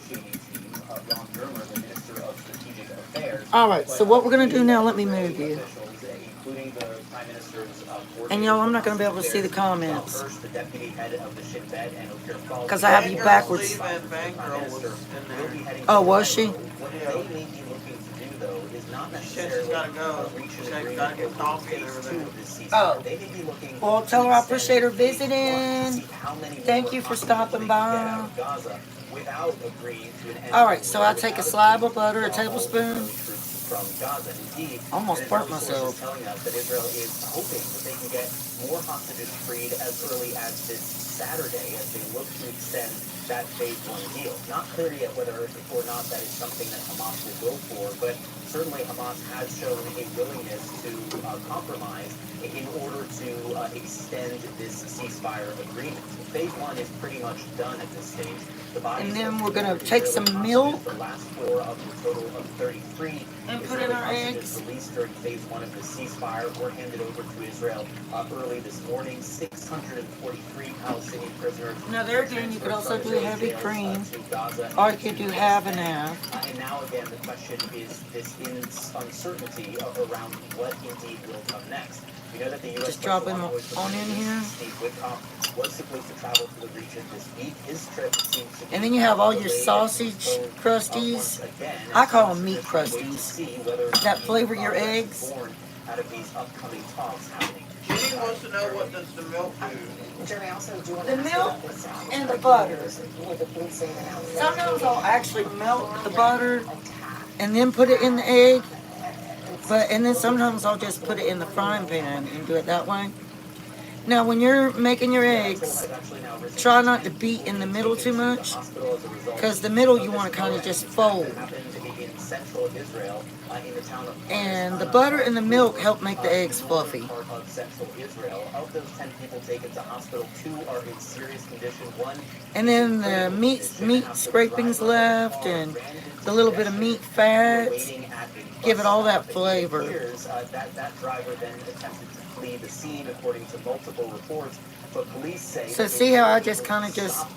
All right, so what we're gonna do now? Let me move you. And y'all, I'm not gonna be able to see the comments because I have you backwards. Oh, was she? She said she's gotta go. She's gotta get coffee and everything. Oh, well, tell her I appreciate her visiting. Thank you for stopping by. All right, so I take a slab of butter, a tablespoon. From Gaza. Indeed, almost burnt myself. Telling us that Israel is hoping that they can get more hostages freed as early as this Saturday as they look to extend that phase 1 deal. Not clear yet whether or not that is something that Hamas will go for, but certainly Hamas has shown a willingness to compromise in order to extend this ceasefire agreement. Phase 1 is pretty much done at this stage. And then we're gonna take some milk the last 4 of the total of 33 and put in our eggs. Released during phase 1 of the ceasefire were handed over to Israel early this morning. 643 Palestinian prisoners. Now there again, you could also do heavy cream, or you could do half and half. And now again, the question is this uncertainty around what indeed will come next. We know that the U.S. Just drop him on in here. Steve Witkoff was supposed to travel to the region this week. His trip seems to be And then you have all your sausage crusties. I call them meat crusties. That flavor your eggs. Out of these upcoming talks happening. Jenny wants to know what does the milk do? Jeremy, also do The milk and the butter. Sometimes I'll actually melt the butter and then put it in the egg. And then sometimes I'll just put it in the frying pan and do it that way. Now, when you're making your eggs, try not to beat in the middle too much, because the middle you want to kind of just fold. And the butter and the milk help make the eggs fluffy. Of those 10 people taken to hospital, 2 are in serious condition. 1 and then the meat scrapings left and the little bit of meat fat. Give it all that flavor. That driver then attempted to flee the scene, according to multiple reports. But police say so see how I just kind of just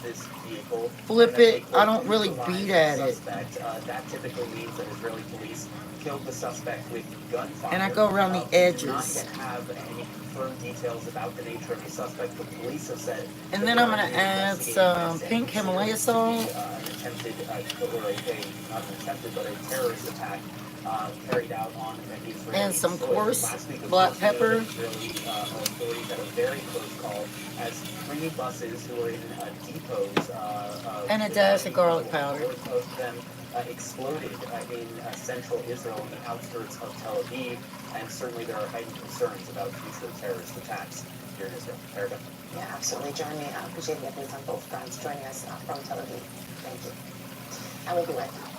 flip it? I don't really beat at it. That typically means that Israeli police killed the suspect with gunfire. And I go around the edges. Not yet have any confirmed details about the nature of the suspect, but police have said. And then I'm going to add some pink Himalaya salt. Attempted, not an attempted, but a terrorist attack carried out on Israeli and some soil. coarse black pepper. Israeli authorities had a very close call as 3 buses who were in depots and a dash of garlic powder. Both of them exploded in central Israel on the outskirts of Tel Aviv, and certainly there are heightened concerns about future terrorist attacks here in Israel. Erica? Yeah, absolutely, Jeremy. I appreciate the updates on both fronts. Joining us from Tel Aviv. Thank you. And we'll be right back.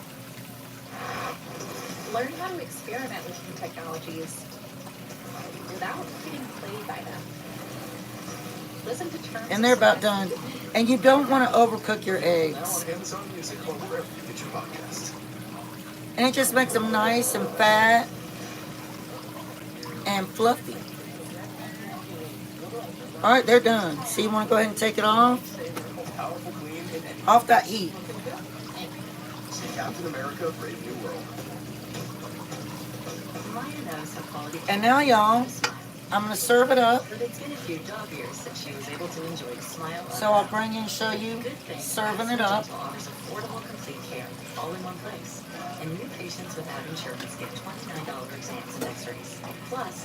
Learn how to experiment with new technologies without getting played by them. Listen to terms And they're about done. And you don't want to overcook your eggs. And it just makes them nice and fat and fluffy. All right, they're done. So you want to go ahead and take it off? Off that heat. Captain America, Brave New World. And now, y'all, I'm going to serve it up. So I'll bring you and show you serving it up.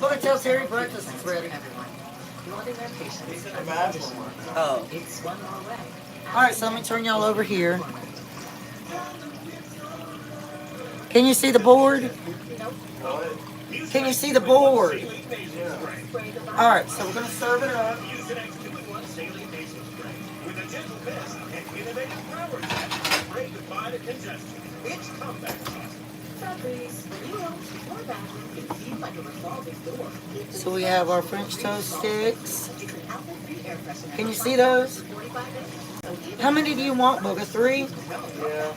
Look at tell Terry breakfast is ready. Oh. Alright, so let me turn y'all over here. Can you see the board? Can you see the board? Alright, so we're going to serve it up. So we have our French toast sticks. Can you see those? How many do you want, Booga? 3? Yeah.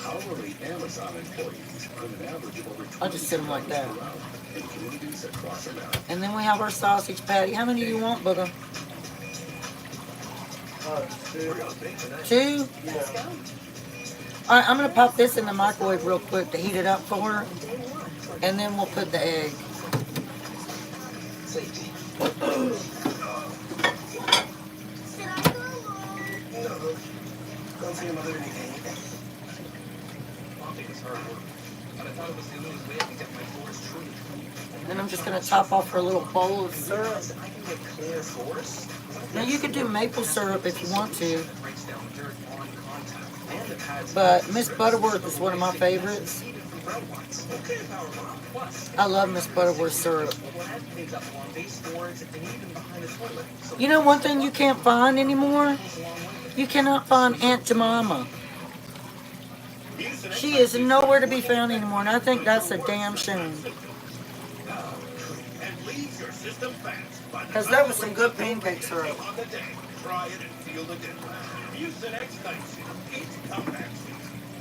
Hourly Amazon employees earn an average of over I'll just sit them like that. in communities across America. And then we have our sausage patty. How many do you want, Booga? 2? Yeah. Alright, I'm going to pop this in the microwave real quick to heat it up for her. And then we'll put the egg. Don't see another anything. Then I'm just going to top off her little bowl of syrup. Now you could do maple syrup if you want to. But Miss Butterworth is one of my favorites. I love Miss Butterworth syrup. You know one thing you can't find anymore? You cannot find Aunt Jemima. She is nowhere to be found anymore, and I think that's a damn shame. Because there was some good pancake syrup.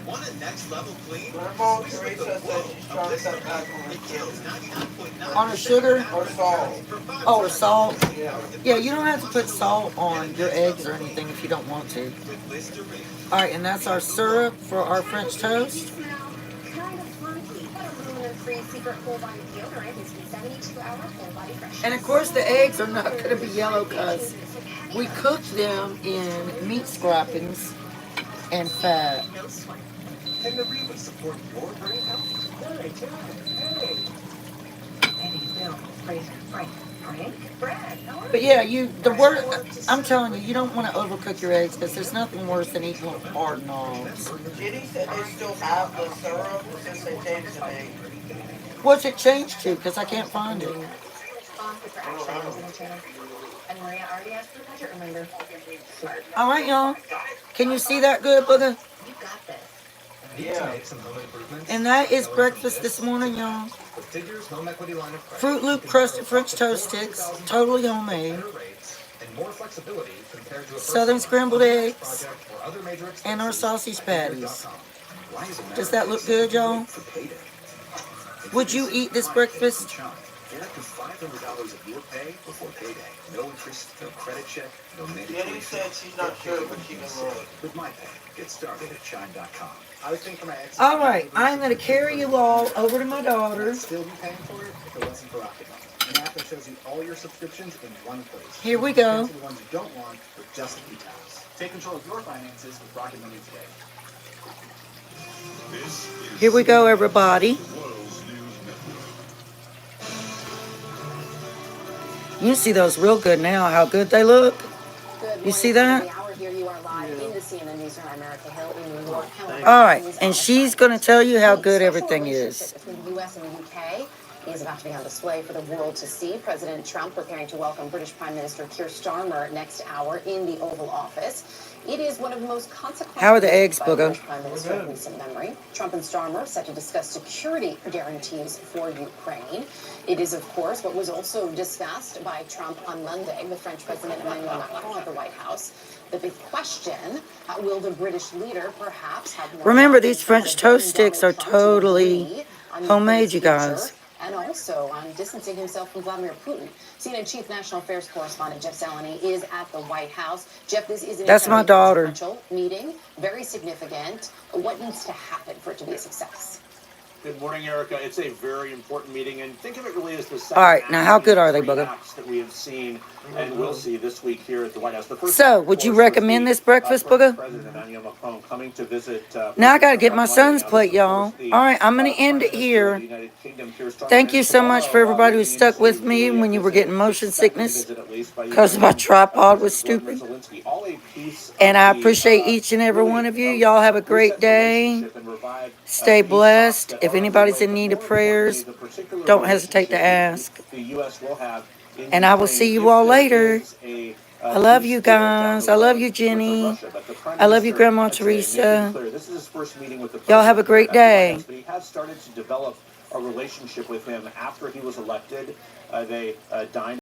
Want a next level clean? My mom Teresa said she's trying to cut back on her sugar. On her sugar? Or salt. Oh, or salt? Yeah. Yeah, you don't have to put salt on your eggs or anything if you don't want to. Alright, and that's our syrup for our French toast. And of course the eggs are not going to be yellow because we cooked them in meat scrappings and fat. Can the Reba support your brain health? But yeah, I'm telling you, you don't want to overcook your eggs because there's nothing worse than eating little hard knobs. Ginny said they still have the syrup since they changed the name. What's it changed to? Because I can't find it. Alright, y'all. Can you see that good, Booga? Yeah. And that is breakfast this morning, y'all. Fruit Loop crusted French toast sticks, totally homemade. Southern scrambled eggs, and our sausage patties. Does that look good, y'all? Would you eat this breakfast? Get up to $500 of your pay before payday. No interest, no credit check, no mandatory. Ginny said she's not sure, but she can look. With my pay, get started at chime.com. I was thinking my ex. All right, I'm going to carry you all over to my daughter. Still be paying for it if it wasn't for Rocket. An app that shows you all your subscriptions in one place. Here we go. The ones you don't want with just a few taps. Take control of your finances with Rocket Money today. Here we go, everybody. You see those real good now, how good they look. You see that? All right, and she's going to tell you how good everything is. Between the U.S. and the U.K. He is about to be on display for the world to see. President Trump preparing to welcome British Prime Minister Keir Starmer next hour in the Oval Office. It is one of the most consequential How are the eggs, by Booger? British Prime Minister of recent memory. Trump and Starmer set to discuss security guarantees for Ukraine. It is, of course, what was also discussed by Trump on Monday with French President Emmanuel Macron at the White House. The big question, will the British leader perhaps have more... Remember, these French toast sticks are totally homemade, you guys. And also on distancing himself from Vladimir Putin. CNN Chief National Affairs Correspondent Jeff Zeleny is at the White House. Jeff, this is an That's my daughter. consequential meeting, very significant. What needs to happen for it to be a success? Good morning, Erica. It's a very important meeting, and think of it really as the second All right, now how good are they, three Booger? acts that we have seen and will see this week here at the White House. The first, So, of would you course, was recommend the, this breakfast, French Booger? President Emmanuel Macron coming to visit. Now I gotta get my Monday. son's Now, plate, this is, of y'all. course, the, All right, I'm gonna end Prime it Minister of here. the United Kingdom, Keir Starmer. Thank you And so much for tomorrow, everybody who leading stuck into with me Julia when you were is a getting motion expected sickness visit, at least by because my Ukrainian tripod was President stupid. Volodymyr Zelensky. All a piece of And I the, appreciate each and every really, one of you. Y'all have a great reset day. relationship and revive, Stay peace talks blessed. that If are anybody's underway, in but need of more importantly, prayers, the particular don't hesitate to relationship ask. the U.S. will have in And I will Ukraine see you if all there later. is a I love peace you deal down guys. the I love road you, with Jenny. Russia. But the Prime I love you, Minister Grandma today making Teresa. clear this is his first meeting with the Y'all have a president great here at the White day. House, but he has started to develop a relationship with him after he was elected. They dined